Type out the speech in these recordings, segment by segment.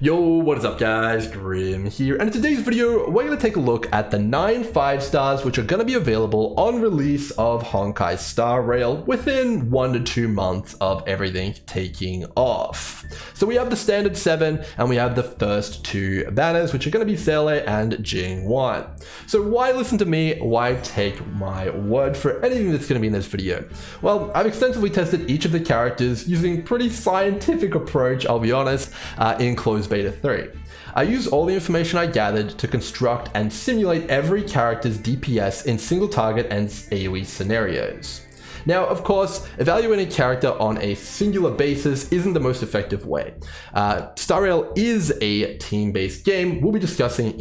Yo, what is up guys, Grim here, and in today's video we're going to take a look at the 9 5-stars which are going to be available on release of Honkai Star Rail within 1 to 2 months of everything taking off. So we have the standard 7 and we have the first 2 banners which are going to be Selle and Jing Yuan. So why listen to me, why take my word for anything that's going to be in this video? Well, I've extensively tested each of the characters using pretty scientific approach, I'll be honest, in closed beta 3. I used all the information I gathered to construct and simulate every character's DPS in single target and AoE scenarios. Now, of course, evaluating a character on a singular basis isn't the most effective way. Star Rail is a team-based game. We'll be discussing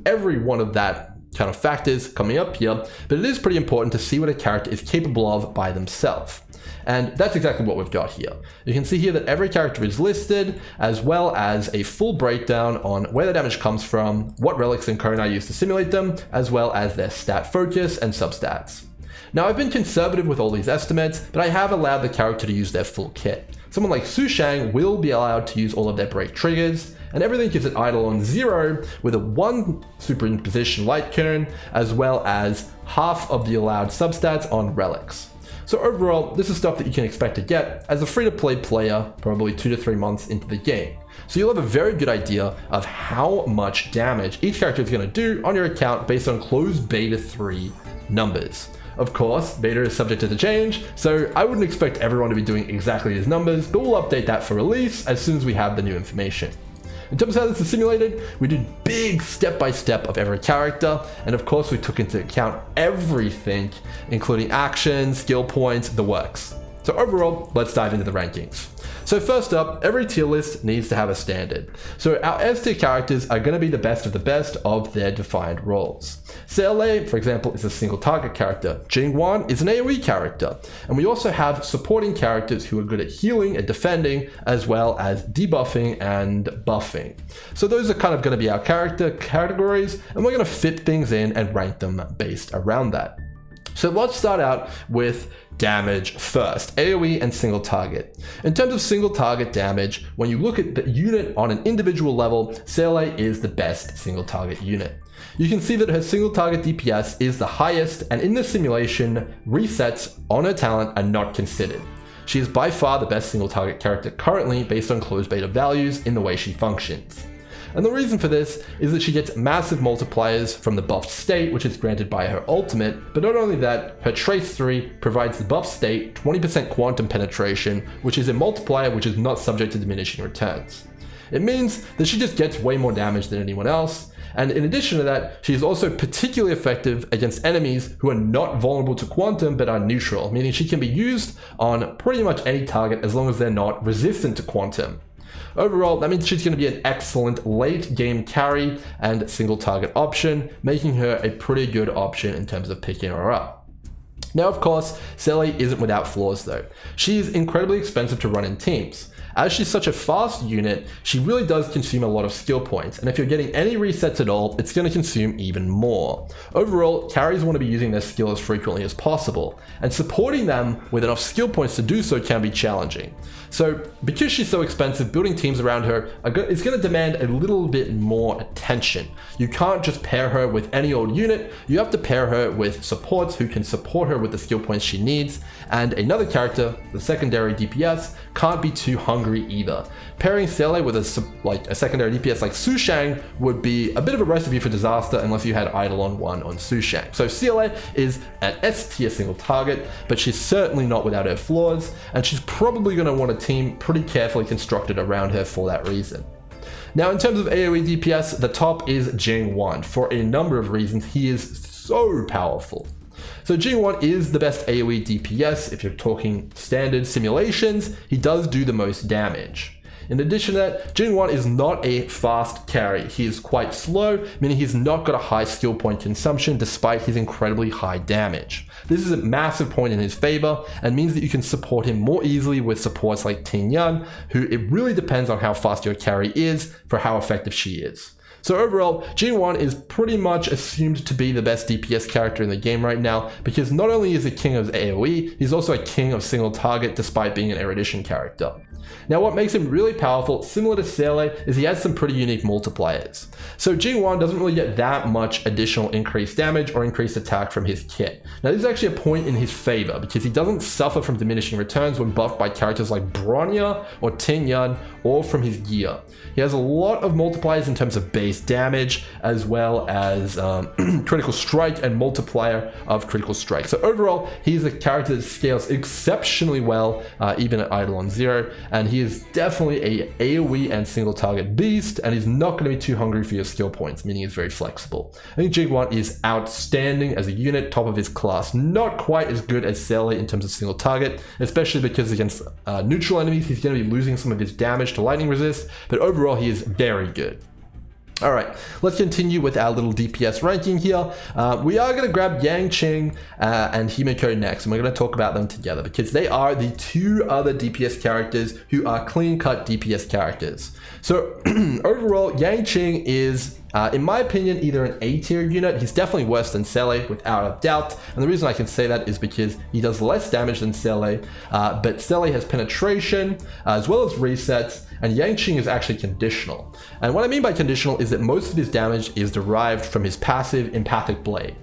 every one of that kind of factors coming up here, but it is pretty important to see what a character is capable of by themselves. And that's exactly what we've got here. You can see here that every character is listed, as well as a full breakdown on where the damage comes from, what relics and cone I use to simulate them, as well as their stat focus and substats. Now, I've been conservative with all these estimates, but I have allowed the character to use their full kit. Someone like Su Shang will be allowed to use all of their break triggers, and everything is at idle on 0 with a 1 superimposition light cone, as well as half of the allowed substats on relics. So overall, this is stuff that you can expect to get as a free-to-play player, probably 2 to 3 months into the game. So you'll have a very good idea of how much damage each character is going to do on your account based on closed beta 3 numbers. Of course, beta is subject to change, so I wouldn't expect everyone to be doing exactly these numbers, but we'll update that for release as soon as we have the new information. In terms of how this is simulated, we did big step-by-step of every character, and of course we took into account everything, including actions, skill points, the works. So overall, let's dive into the rankings. So first up, every tier list needs to have a standard. So our S tier characters are going to be the best of their defined roles. Selle, for example, is a single target character. Jing Yuan is an AoE character. And we also have supporting characters who are good at healing and defending, as well as debuffing and buffing. So those are kind of going to be our character categories, and we're going to fit things in and rank them based around that. So let's start out with damage first, AoE and single target. In terms of single target damage, when you look at the unit on an individual level, Selle is the best single target unit. You can see that her single target DPS is the highest, and in the simulation, resets on her talent are not considered. She is by far the best single target character currently based on closed beta values in the way she functions. And the reason for this is that she gets massive multipliers from the buffed state, which is granted by her ultimate, but not only that, her Trace 3 provides the buffed state 20% quantum penetration, which is a multiplier which is not subject to diminishing returns. It means that she just gets way more damage than anyone else, and in addition to that, she is also particularly effective against enemies who are not vulnerable to quantum but are neutral, meaning she can be used on pretty much any target as long as they're not resistant to quantum. Overall, that means she's going to be an excellent late game carry and single target option, making her a pretty good option in terms of picking her up. Now, of course, Selle isn't without flaws though. She is incredibly expensive to run in teams. As she's such a fast unit, she really does consume a lot of skill points, and if you're getting any resets at all, it's going to consume even more. Overall, carries want to be using their skill as frequently as possible, and supporting them with enough skill points to do so can be challenging. So, because she's so expensive, building teams around her is going to demand a little bit more attention. You can't just pair her with any old unit, you have to pair her with supports who can support her with the skill points she needs, and another character, the secondary DPS, can't be too hungry either. Pairing Selle with a secondary DPS like Su Shang would be a bit of a recipe for disaster unless you had idle on 1 on Su Shang. So Selle is an S tier single target, but she's certainly not without her flaws, and she's probably going to want a team pretty carefully constructed around her for that reason. Now, in terms of AoE DPS, the top is Jing Yuan. For a number of reasons, he is so powerful. So Jing Yuan is the best AoE DPS. If you're talking standard simulations, he does do the most damage. In addition to that, Jing Yuan is not a fast carry. He is quite slow, meaning he's not got a high skill point consumption despite his incredibly high damage. This is a massive point in his favor and means that you can support him more easily with supports like Ting Yan, who it really depends on how fast your carry is for how effective she is. So overall, Jing Yuan is pretty much assumed to be the best DPS character in the game right now, because not only is he king of AoE, he's also a king of single target despite being an erudition character. Now what makes him really powerful, similar to Selle, is he has some pretty unique multipliers. So Jing Yuan doesn't really get that much additional increased damage or increased attack from his kit. Now this is actually a point in his favor, because he doesn't suffer from diminishing returns when buffed by characters like Bronya or Jing Yuan, or from his gear. He has a lot of multipliers in terms of base damage, as well as critical strike and multiplier of critical strike. So overall, he's a character that scales exceptionally well, even at Eidolon 0, and he is definitely a AoE and single target beast, and he's not going to be too hungry for your skill points, meaning he's very flexible. I think Jing Yuan is outstanding as a unit, top of his class. Not quite as good as Selle in terms of single target, especially because against neutral enemies, he's going to be losing some of his damage to lightning resist, but overall he is very good. Alright, let's continue with our little DPS ranking here. We are going to grab Yanqing and Himeko next, and we're going to talk about them together because they are the two other DPS characters who are clean-cut DPS characters. So overall, Yanqing is, in my opinion, either an A tier unit. He's definitely worse than Selle, without a doubt. And the reason I can say that is because he does less damage than Selle, but Selle has penetration as well as resets, and Yanqing is actually conditional. And what I mean by conditional is that most of his damage is derived from his passive Empathic Blade.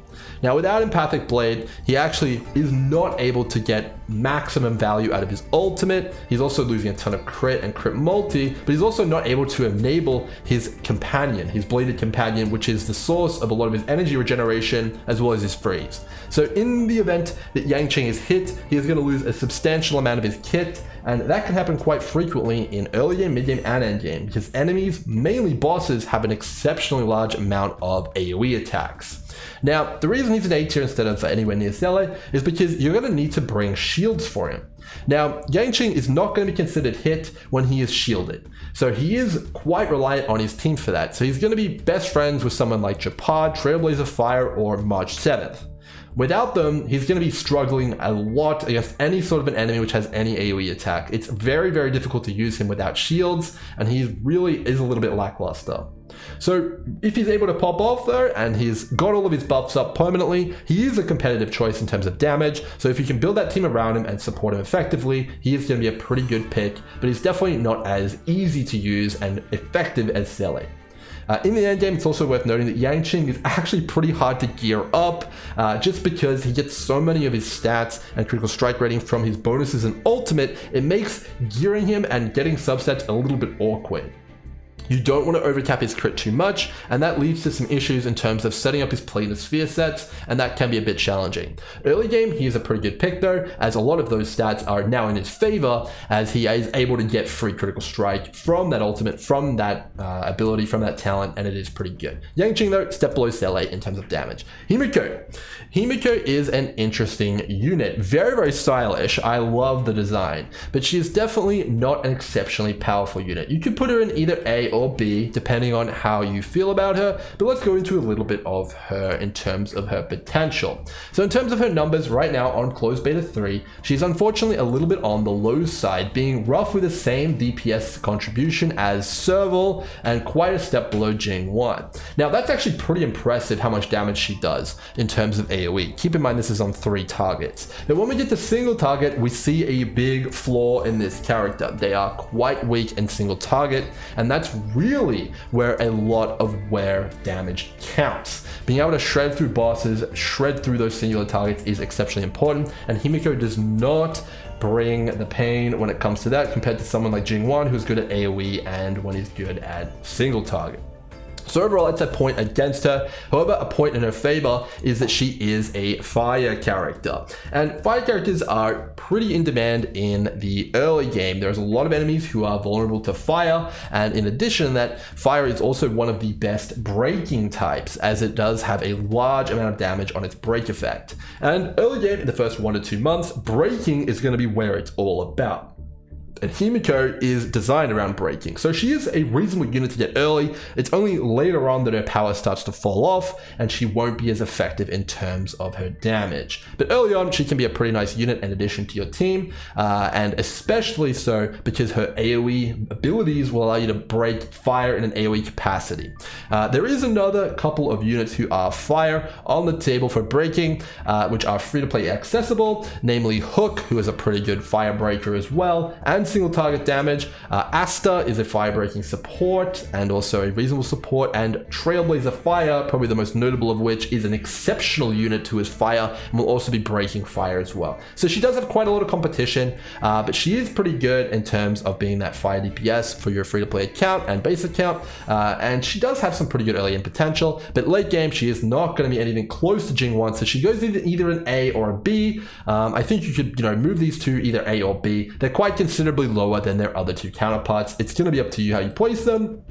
Now without Empathic Blade, he actually is not able to get maximum value out of his ultimate. He's also losing a ton of crit and crit multi, but he's also not able to enable his companion, his bladed companion, which is the source of a lot of his energy regeneration as well as his freeze. So in the event that Yanqing is hit, he is going to lose a substantial amount of his kit, and that can happen quite frequently in early game, mid game, and end game, because enemies, mainly bosses, have an exceptionally large amount of AoE attacks. Now, the reason he's an A tier instead of anywhere near Selle is because you're going to need to bring shields for him. Now, Yanqing is not going to be considered hit when he is shielded, so he is quite reliant on his team for that. So he's going to be best friends with someone like Gepard, Trailblazer Fire, or March 7th. Without them, he's going to be struggling a lot against any sort of an enemy which has any AoE attack. It's very, very difficult to use him without shields, and he really is a little bit lackluster. So if he's able to pop off though, and he's got all of his buffs up permanently, he is a competitive choice in terms of damage. So if you can build that team around him and support him effectively, he is going to be a pretty good pick, but he's definitely not as easy to use and effective as Selle. In the end game, it's also worth noting that Yanqing is actually pretty hard to gear up, just because he gets so many of his stats and critical strike rating from his bonuses and ultimate. It makes gearing him and getting subsets a little bit awkward. You don't want to overcap his crit too much, and that leads to some issues in terms of setting up his planar sphere sets, and that can be a bit challenging. Early game, he is a pretty good pick though, as a lot of those stats are now in his favor, as he is able to get free critical strike from that ultimate, from that ability, from that talent, and it is pretty good. Yanqing though, step below Selle in terms of damage. Himeko. Himeko is an interesting unit, very, very stylish. I love the design, but she is definitely not an exceptionally powerful unit. You could put her in either A or B, depending on how you feel about her, but let's go into a little bit of her in terms of her potential. So in terms of her numbers right now on closed beta 3, she's unfortunately a little bit on the low side, being roughly the same DPS contribution as Serval and quite a step below Jing Yuan. Now that's actually pretty impressive how much damage she does in terms of AoE. Keep in mind this is on 3 targets. But when we get to single target, we see a big flaw in this character. They are quite weak in single target, and that's really where a lot of wear damage counts. Being able to shred through bosses, shred through those singular targets is exceptionally important, and Himeko does not bring the pain when it comes to that compared to someone like Jing Yuan, who's good at AoE and when he's good at single target. So overall, it's a point against her. However, a point in her favor is that she is a fire character. And fire characters are pretty in demand in the early game. There's a lot of enemies who are vulnerable to fire. And in addition to that, fire is also one of the best breaking types, as it does have a large amount of damage on its break effect. And early game, in the first 1 to 2 months, breaking is going to be where it's all about. and Himeko is designed around breaking. So she is a reasonable unit to get early. It's only later on that her power starts to fall off and she won't be as effective in terms of her damage. But early on, she can be a pretty nice unit in addition to your team, and especially so because her AoE abilities will allow you to break fire in an AoE capacity. There is another couple of units who are fire on the table for breaking, which are free to play accessible, namely Hook, who is a pretty good fire breaker as well, and single target damage. Asta is a fire breaking support and also a reasonable support, and Trailblazer Fire, probably the most notable of which, is an exceptional unit who is fire and will also be breaking fire as well. So she does have quite a lot of competition, but she is pretty good in terms of being that fire DPS for your free to play account and base account, and she does have some pretty good early in potential, but late game she is not going to be anything close to Jing Yuan, so she goes either an A or a B. I think you could move these two either A or B. They're quite considerably lower than their other two counterparts. It's going to be up to you how you place them,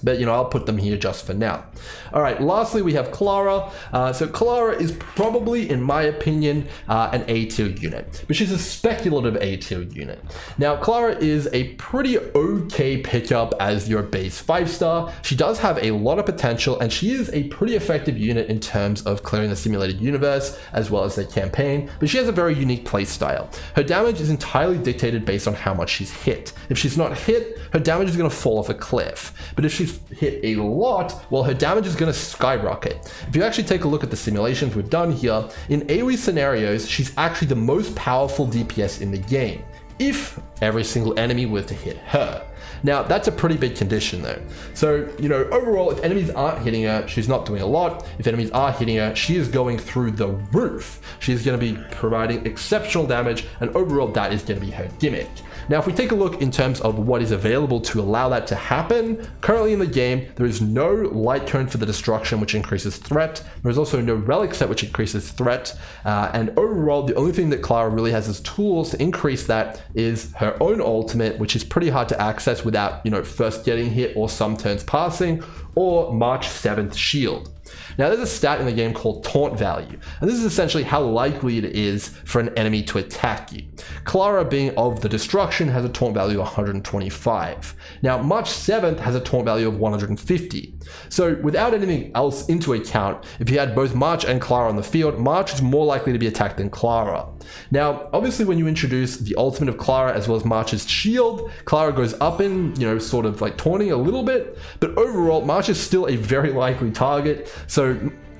but I'll put them here just for now. All right, lastly we have Clara. So Clara is probably, in my opinion, an A tier unit, but she's a speculative A tier unit. Now Clara is a pretty okay pickup as your base 5-star. She does have a lot of potential and she is a pretty effective unit in terms of clearing the simulated universe as well as the campaign, but she has a very unique playstyle. Her damage is entirely dictated based on how much she's hit. If she's not hit, her damage is going to fall off a cliff, but if she's hit a lot, well, her damage is going to skyrocket. If you actually take a look at the simulations we've done here, in AoE scenarios, she's actually the most powerful DPS in the game, if every single enemy were to hit her. Now, that's a pretty big condition though. So, overall, if enemies aren't hitting her, she's not doing a lot. If enemies are hitting her, she is going through the roof. She's going to be providing exceptional damage, and overall, that is going to be her gimmick. Now, if we take a look in terms of what is available to allow that to happen, currently in the game, there is no light cone for the destruction, which increases threat. There is also no relic set, which increases threat. And overall, the only thing that Clara really has as tools to increase that is her own ultimate, which is pretty hard to access without, first getting hit or some turns passing, or March 7th shield. Now, there's a stat in the game called taunt value, and this is essentially how likely it is for an enemy to attack you. Clara, being of the destruction, has a taunt value of 125. Now, March 7th has a taunt value of 150. So without anything else into account, if you had both March and Clara on the field, March is more likely to be attacked than Clara. Now, obviously when you introduce the ultimate of Clara as well as March's shield, Clara goes up in, sort of like taunting a little bit, but overall, March is still a very likely target. So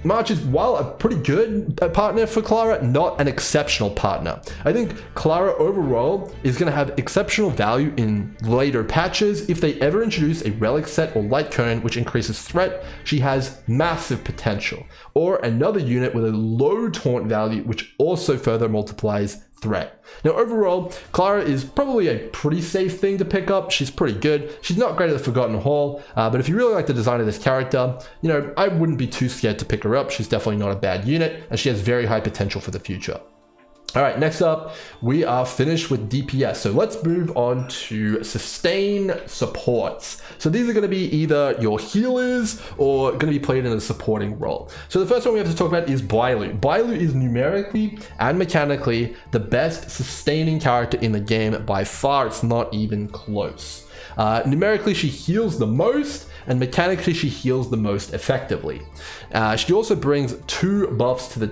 March is, while a pretty good partner for Clara, not an exceptional partner. I think Clara overall is going to have exceptional value in later patches. If they ever introduce a relic set or light cone, which increases threat, she has massive potential. Or another unit with a low taunt value, which also further multiplies threat. Now, overall, Clara is probably a pretty safe thing to pick up. She's pretty good. She's not great at the Forgotten Hall, but if you really like the design of this character, I wouldn't be too scared to pick her up. She's definitely not a bad unit, and she has very high potential for the future. All right, next up, we are finished with DPS. So let's move on to sustain supports. So these are going to be either your healers or going to be played in a supporting role. So the first one we have to talk about is Bailu. Bailu is numerically and mechanically the best sustaining character in the game by far. It's not even close. Numerically, she heals the most, and mechanically she heals the most effectively. She also brings 2 buffs to the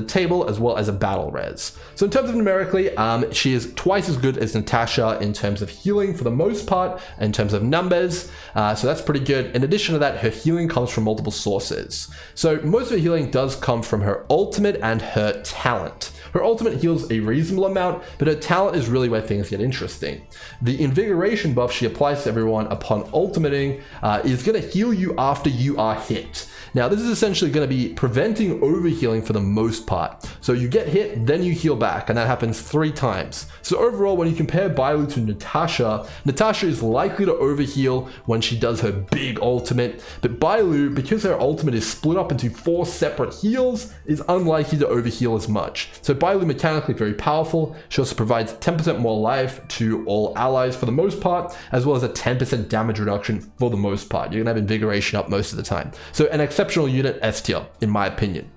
table, as well as a battle res. So in terms of numerically, she is twice as good as Natasha in terms of healing for the most part, in terms of numbers, so that's pretty good. In addition to that, her healing comes from multiple sources. So most of her healing does come from her ultimate and her talent. Her ultimate heals a reasonable amount, but her talent is really where things get interesting. The invigoration buff she applies to everyone upon ultimating is going to heal you after you are hit. Now, this is essentially going to be preventing overhealing for the most part. So you get hit, then you heal back, and that happens 3 times. So overall, when you compare Bailu to Natasha, Natasha is likely to overheal when she does her big ultimate, but Bailu, because her ultimate is split up into 4 separate heals, is unlikely to overheal as much. So Bailu mechanically very powerful. She also provides 10% more life to all allies for the most part, as well as a 10% damage reduction for the most part. You're going to have invigoration up most of the time. So an exceptional unit, S tier, in my opinion.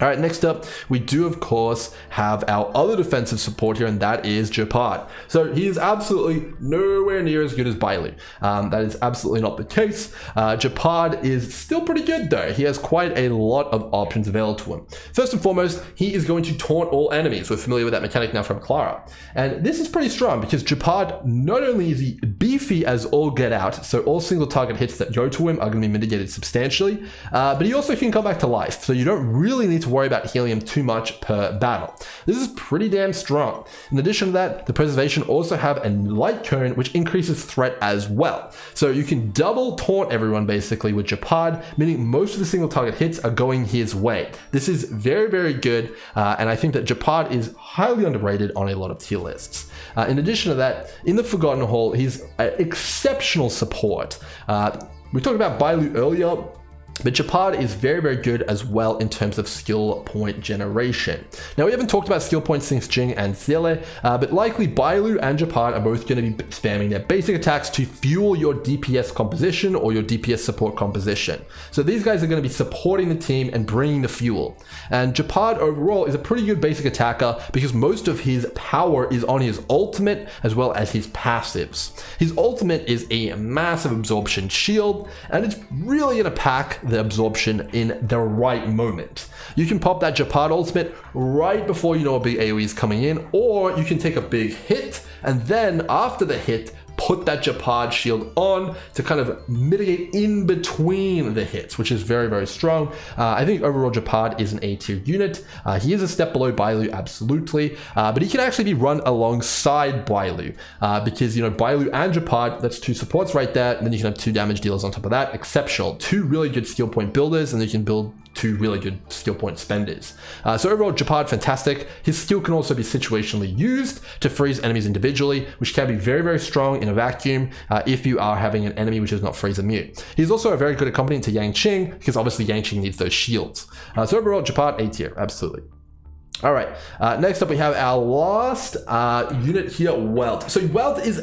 All right, next up, we do, of course, have our other defensive support here, and that is Gepard. So he is absolutely nowhere near as good as Bailu. That is absolutely not the case. Gepard is still pretty good, though. He has quite a lot of options available to him. First and foremost, he is going to taunt all enemies. We're familiar with that mechanic now from Clara. And this is pretty strong because Gepard, not only is he beefy as all get out, so all single target hits that go to him are going to be mitigated substantially, but he also can come back to life, so you don't really need to worry about healing him too much per battle. This is pretty damn strong. In addition to that, the preservation also have a light cone which increases threat as well. So you can double taunt everyone basically with Gepard, meaning most of the single target hits are going his way. This is very, very good, and I think that Gepard is highly underrated on a lot of tier lists. In addition to that, in the Forgotten Hall, he's exceptional support. We talked about Bailu earlier, but Gepard is very, very good as well in terms of skill point generation. Now, we haven't talked about skill points since Jing and Selle, but likely Bailu and Gepard are both going to be spamming their basic attacks to fuel your DPS composition or your DPS support composition. So these guys are going to be supporting the team and bringing the fuel. And Gepard overall is a pretty good basic attacker because most of his power is on his ultimate as well as his passives. His ultimate is a massive absorption shield, and it's really going to pack the absorption in the right moment. You can pop that Gepard ultimate right before you know a big AoE is coming in, or you can take a big hit and then after the hit put that Gepard shield on to kind of mitigate in between the hits, which is very, very strong. I think overall Gepard is an A tier unit. He is a step below Bailu, absolutely, but he can actually be run alongside Bailu because, you know, Bailu and Gepard, that's two supports right there, and then you can have two damage dealers on top of that. Exceptional. Two really good skill point builders, and you can build two really good skill point spenders. So overall, Gepard, fantastic. His skill can also be situationally used to freeze enemies individually, which can be very, very strong in a vacuum if you are having an enemy which is not freeze immune. He's also a very good accompaniment to Yanqing because obviously Yanqing needs those shields. So overall, Gepard, A tier, absolutely. All right, next up we have our last unit here, Welt. So Welt is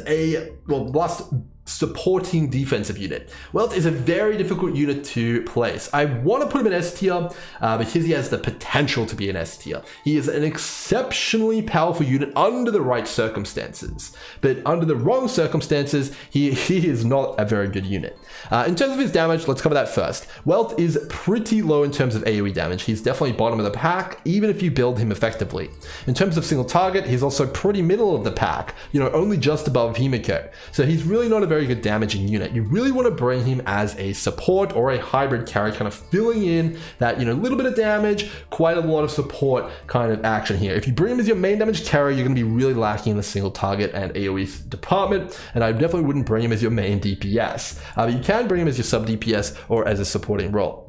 last supporting defensive unit. Welt is a very difficult unit to place. I want to put him in S tier because he has the potential to be an S tier. He is an exceptionally powerful unit under the right circumstances, but under the wrong circumstances, he is not a very good unit. In terms of his damage, let's cover that first. Welt is pretty low in terms of AoE damage. He's definitely bottom of the pack, even if you build him effectively. In terms of single target, he's also pretty middle of the pack, you know, only just above Himeko. So he's really not a very good damaging unit. You really want to bring him as a support or a hybrid carry, kind of filling in that, you know, little bit of damage, quite a lot of support kind of action here. If you bring him as your main damage carry, you're going to be really lacking in the single target and AoE department, and I definitely wouldn't bring him as your main DPS. But you can bring him as your sub DPS or as a supporting role.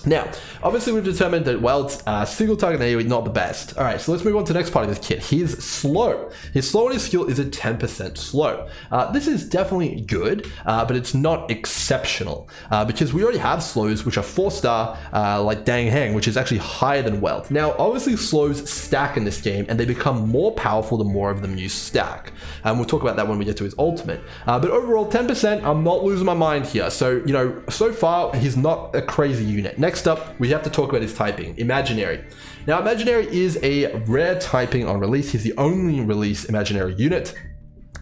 Now, obviously we've determined that Welt's single target AoE not the best. All right, so let's move on to the next part of this kit. He's slow. His slow on his skill is at 10% slow. This is definitely good, but it's not exceptional because we already have slows which are 4-star, like Dang Hang, which is actually higher than Welt. Now, obviously slows stack in this game and they become more powerful the more of them you stack. And we'll talk about that when we get to his ultimate. But overall, 10%, I'm not losing my mind here. So, you know, so far, he's not a crazy unit. Next up, we have to talk about his typing, Imaginary. Now, Imaginary is a rare typing on release. He's the only release Imaginary unit.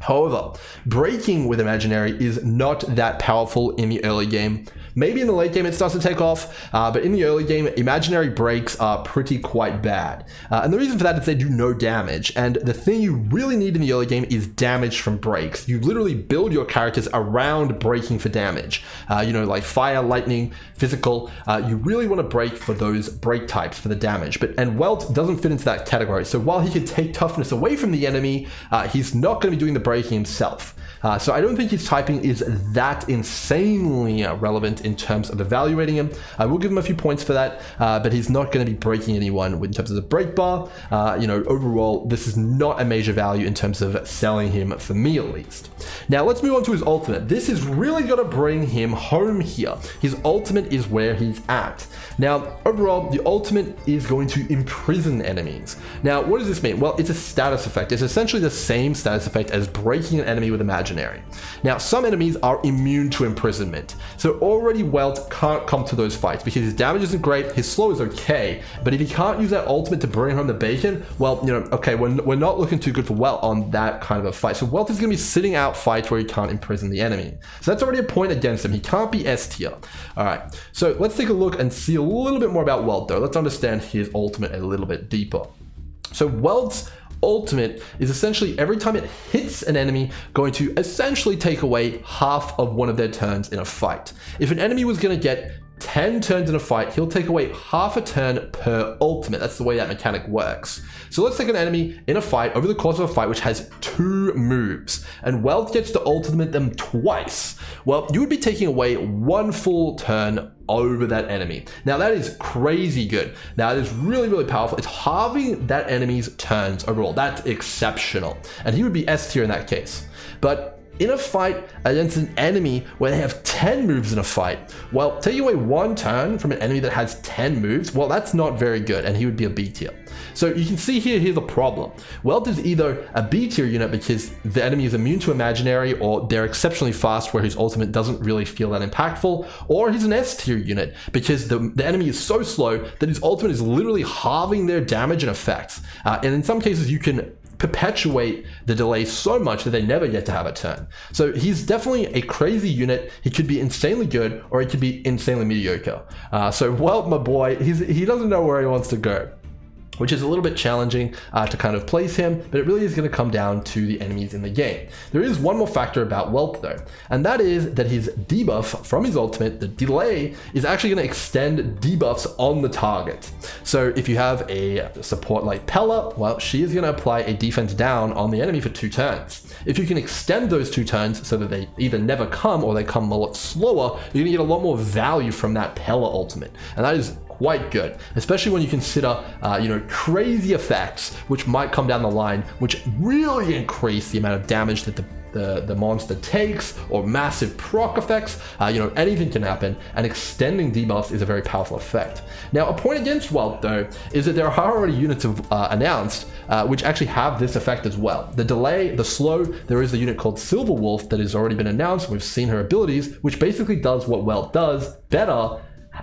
However, breaking with Imaginary is not that powerful in the early game. Maybe in the late game it starts to take off, but in the early game, Imaginary breaks are pretty quite bad. And the reason for that is they do no damage, and the thing you really need in the early game is damage from breaks. You literally build your characters around breaking for damage. You know, like fire, lightning, physical. You really want to break for those break types for the damage, and Welt doesn't fit into that category. So while he can take toughness away from the enemy, he's not going to be doing the breaking himself. So I don't think his typing is that insanely relevant in terms of evaluating him. I will give him a few points for that, but he's not going to be breaking anyone in terms of the break bar. You know, overall, this is not a major value in terms of selling him, for me at least. Now let's move on to his ultimate. This is really going to bring him home here. His ultimate is where he's at. Now, overall, the ultimate is going to imprison enemies. Now, what does this mean? Well, it's a status effect. It's essentially the same status effect as breaking an enemy with Imaginary. Now, some enemies are immune to imprisonment. So already already Welt can't come to those fights because his damage isn't great, his slow is okay, but if he can't use that ultimate to bring home the bacon, well, you know, okay, we're not looking too good for Welt on that kind of a fight. So Welt is going to be sitting out fights where he can't imprison the enemy. So that's already a point against him. He can't be S tier. All right, so let's take a look and see a little bit more about Welt though. Let's understand his ultimate a little bit deeper. So Welt's ultimate is essentially every time it hits an enemy going to essentially take away half of one of their turns in a fight. If an enemy was going to get 10 turns in a fight, he'll take away half a turn per ultimate. That's the way that mechanic works. So let's take an enemy in a fight over the course of a fight which has 2 moves, and Welt gets to ultimate them twice. Well, you would be taking away 1 full turn over that enemy. Now that is crazy good. That is really, really powerful. It's halving that enemy's turns overall. That's exceptional. And he would be S tier in that case. But in a fight against an enemy where they have 10 moves in a fight, well, taking away 1 turn from an enemy that has 10 moves, well, that's not very good, and he would be a B tier. So you can see here's the problem. Welt is either a B tier unit because the enemy is immune to imaginary, or they're exceptionally fast where his ultimate doesn't really feel that impactful, or he's an S tier unit because the enemy is so slow that his ultimate is literally halving their damage and effects. And in some cases you can perpetuate the delay so much that they never get to have a turn. So he's definitely a crazy unit. He could be insanely good or he could be insanely mediocre. So Welt, my boy, he doesn't know where he wants to go, which is a little bit challenging to kind of place him, but it really is going to come down to the enemies in the game. There is one more factor about Welt though, and that is that his debuff from his ultimate, the delay, is actually going to extend debuffs on the target. So if you have a support like Pella, well, she is going to apply a defense down on the enemy for 2 turns. If you can extend those 2 turns so that they either never come or they come a lot slower, you're going to get a lot more value from that Pella ultimate, and that is quite good, especially when you consider you know, crazy effects which might come down the line which really increase the amount of damage that the monster takes, or massive proc effects. You know, anything can happen, and extending debuffs is a very powerful effect. Now, a point against Welt though is that there are already units announced which actually have this effect as well. The delay, the slow, there is a unit called Silver Wolf that has already been announced. We've seen her abilities, which basically does what Welt does better,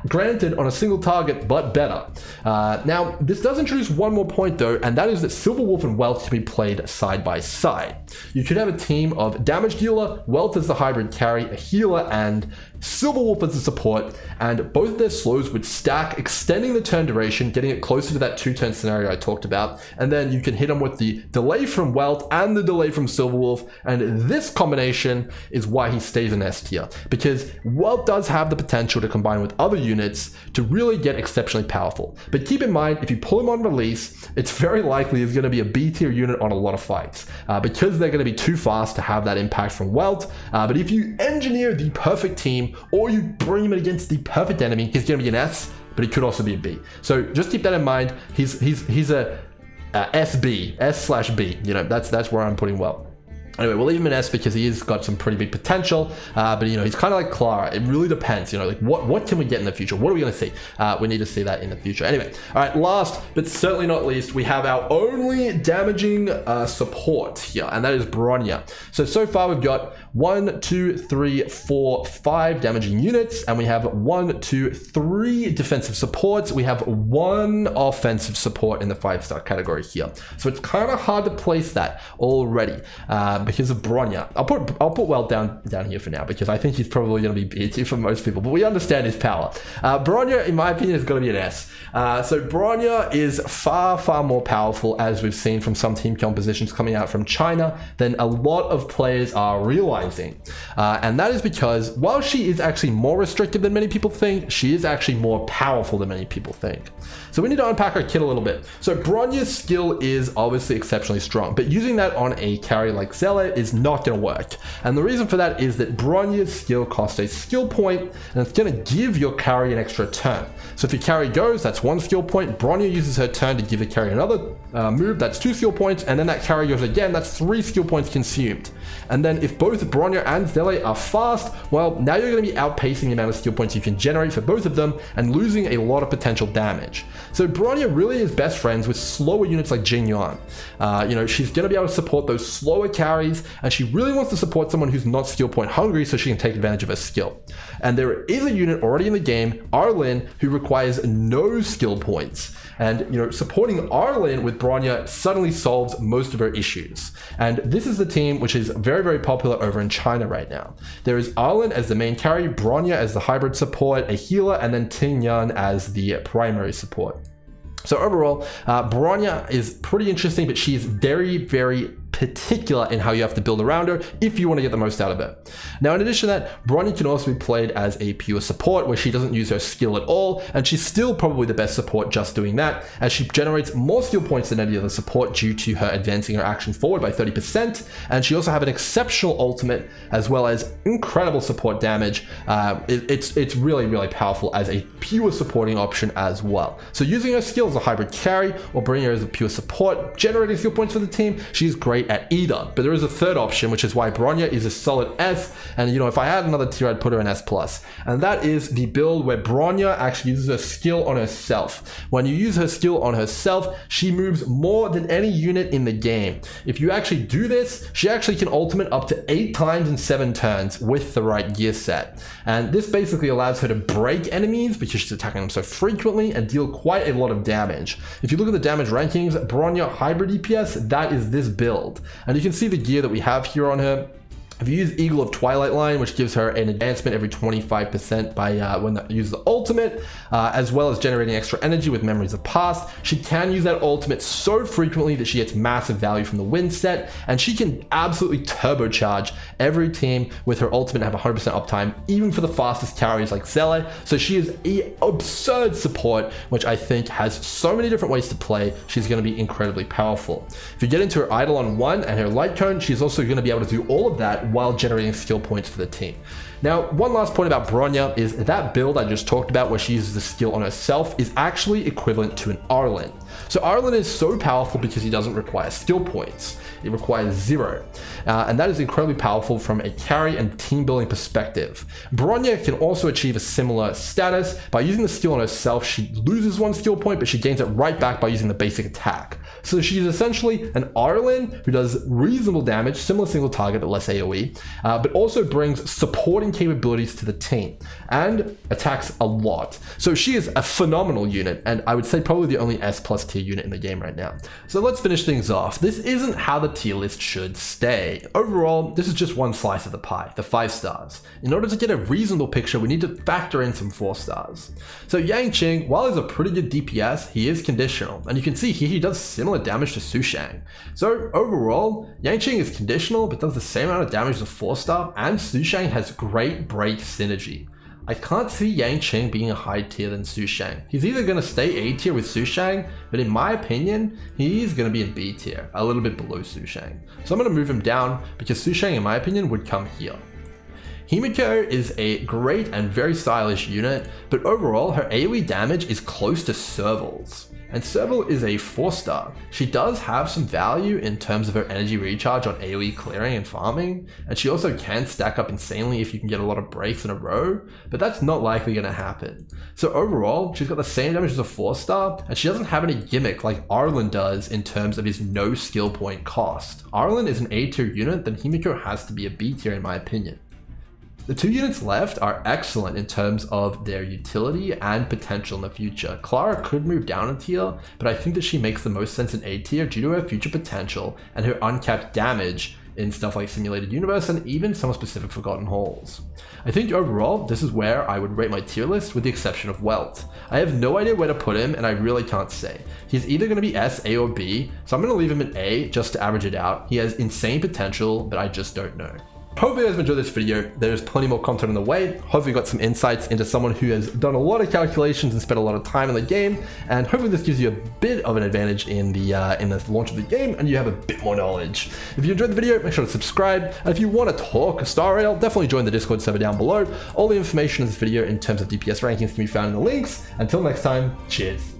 granted on a single target, but better. Now, this does introduce one more point though, and that is that Silver Wolf and Welt can be played side by side. You could have a team of damage dealer, Welt as the hybrid carry, a healer, and Silver Wolf as the support, and both of their slows would stack, extending the turn duration, getting it closer to that 2-turn scenario I talked about, and then you can hit them with the delay from Welt and the delay from Silver Wolf, and this combination is why he stays in S tier, because Welt does have the potential to combine with other units to really get exceptionally powerful. But keep in mind, if you pull him on release, it's very likely he's going to be a B tier unit on a lot of fights, because they're going to be too fast to have that impact from Welt. But if you engineer the perfect team, or you bring him against the perfect enemy, he's going to be an S, but he could also be a B. So just keep that in mind. He's a SB, S/B. You know, that's where I'm putting Welt. Anyway, we'll leave him in S because he has got some pretty big potential, but you know, he's kind of like Clara. It really depends, you know, like what can we get in the future? What are we going to see? We need to see that in the future. Anyway, all right, last but certainly not least, we have our only damaging support here, and that is Bronya. So far we've got 1, 2, 3, 4, 5 damaging units, and we have 1, 2, 3 defensive supports. We have 1 offensive support in the 5-star category here. So it's kind of hard to place that already. Because of Bronya. I'll put Welt down here for now because I think he's probably going to be B tier for most people, but we understand his power. Bronya, in my opinion, is going to be an S. So Bronya is far more powerful, as we've seen from some team compositions coming out from China, than a lot of players are realizing. And that is because while she is actually more restrictive than many people think, she is actually more powerful than many people think. So we need to unpack her kit a little bit. So Bronya's skill is obviously exceptionally strong, but using that on a carry like Selle is not going to work. And the reason for that is that Bronya's skill costs a skill point, and it's going to give your carry an extra turn. So if your carry goes, that's 1 skill point. Bronya uses her turn to give the carry another move, that's 2 skill points, and then that carry goes again, that's 3 skill points consumed. And then if both Bronya and Selle are fast, well, now you're going to be outpacing the amount of skill points you can generate for both of them and losing a lot of potential damage. So Bronya really is best friends with slower units like Jing Yuan. She's going to be able to support those slower carries, and she really wants to support someone who's not skill point hungry so she can take advantage of her skill. And there is a unit already in the game, Arlin, who requires no skill points. And supporting Arlin with Bronya suddenly solves most of her issues. And this is the team which is very, very popular over in China right now. There is Arlin as the main carry, Bronya as the hybrid support, a healer, and then Ting Yan as the primary support. So overall, Bronya is pretty interesting, but she's very, very particular in how you have to build around her if you want to get the most out of it. Now, in addition to that, Bronya can also be played as a pure support where she doesn't use her skill at all, and she's still probably the best support just doing that, as she generates more skill points than any other support due to her advancing her action forward by 30%, and she also has an exceptional ultimate as well as incredible support damage. It's really, really powerful as a pure supporting option as well. So using her skill as a hybrid carry or bringing her as a pure support, generating skill points for the team, she's great at either. But there is a third option, which is why Bronya is a solid S, and if I had another tier, I'd put her in S+. And that is the build where Bronya actually uses her skill on herself. When you use her skill on herself, she moves more than any unit in the game. If you actually do this, she actually can ultimate up to 8 times in 7 turns with the right gear set. And this basically allows her to break enemies because she's attacking them so frequently and deal quite a lot of damage. If you look at the damage rankings, Bronya hybrid DPS, that is this build. And you can see the gear that we have here on her. If you use Eagle of Twilight line, which gives her an advancement every 25% by when that uses the ultimate, as well as generating extra energy with Memories of Past, she can use that ultimate so frequently that she gets massive value from the win set, and she can absolutely turbocharge every team with her ultimate and have 100% uptime, even for the fastest carries like Selle. So she is an absurd support, which I think has so many different ways to play. She's going to be incredibly powerful. If you get into her Eidolon 1 and her Light Cone, she's also going to be able to do all of that while generating skill points for the team. Now, one last point about Bronya is that build I just talked about where she uses the skill on herself is actually equivalent to an Arlin. So Arlin is so powerful because he doesn't require skill points. It requires 0. And that is incredibly powerful from a carry and team building perspective. Bronya can also achieve a similar status. By using the skill on herself, she loses 1 skill point, but she gains it right back by using the basic attack. So she's essentially an Arlin who does reasonable damage, similar single target but less AoE, but also brings supporting capabilities to the team and attacks a lot. So she is a phenomenal unit, and I would say probably the only S+ tier unit in the game right now. So let's finish things off. This isn't how the tier list should stay. Overall, this is just one slice of the pie, the 5 stars. In order to get a reasonable picture, we need to factor in some 4 stars. So Yanqing, while he's a pretty good DPS, he is conditional, and you can see here he does similar damage to Su Shang. So overall, Yanqing is conditional but does the same amount of damage as a 4-star, and Su Shang has great break synergy. I can't see Yanqing being a higher tier than Su Shang. He's either going to stay A tier with Su Shang, but in my opinion, he's going to be in B tier, a little bit below Su Shang. So I'm going to move him down because Su Shang, in my opinion, would come here. Himeko is a great and very stylish unit, but overall her AoE damage is close to Serval's. And Serval is a 4-star. She does have some value in terms of her energy recharge on AoE clearing and farming, and she also can stack up insanely if you can get a lot of breaks in a row, but that's not likely going to happen. So overall, she's got the same damage as a 4-star, and she doesn't have any gimmick like Arlin does in terms of his no skill point cost. Arlin is an A tier unit, then Himeko has to be a B tier in my opinion. The 2 units left are excellent in terms of their utility and potential in the future. Clara could move down a tier, but I think that she makes the most sense in A tier due to her future potential and her uncapped damage in stuff like Simulated Universe and even some specific Forgotten Halls. I think overall, this is where I would rate my tier list with the exception of Welt. I have no idea where to put him and I really can't say. He's either going to be S, A, or B, so I'm going to leave him in A just to average it out. He has insane potential, but I just don't know. Hopefully you guys enjoyed this video. There's plenty more content on the way. Hopefully you got some insights into someone who has done a lot of calculations and spent a lot of time in the game, and hopefully this gives you a bit of an advantage in the launch of the game and you have a bit more knowledge. If you enjoyed the video, make sure to subscribe, and if you want to talk Star Rail, definitely join the Discord server down below. All the information in this video in terms of DPS rankings can be found in the links. Until next time, cheers.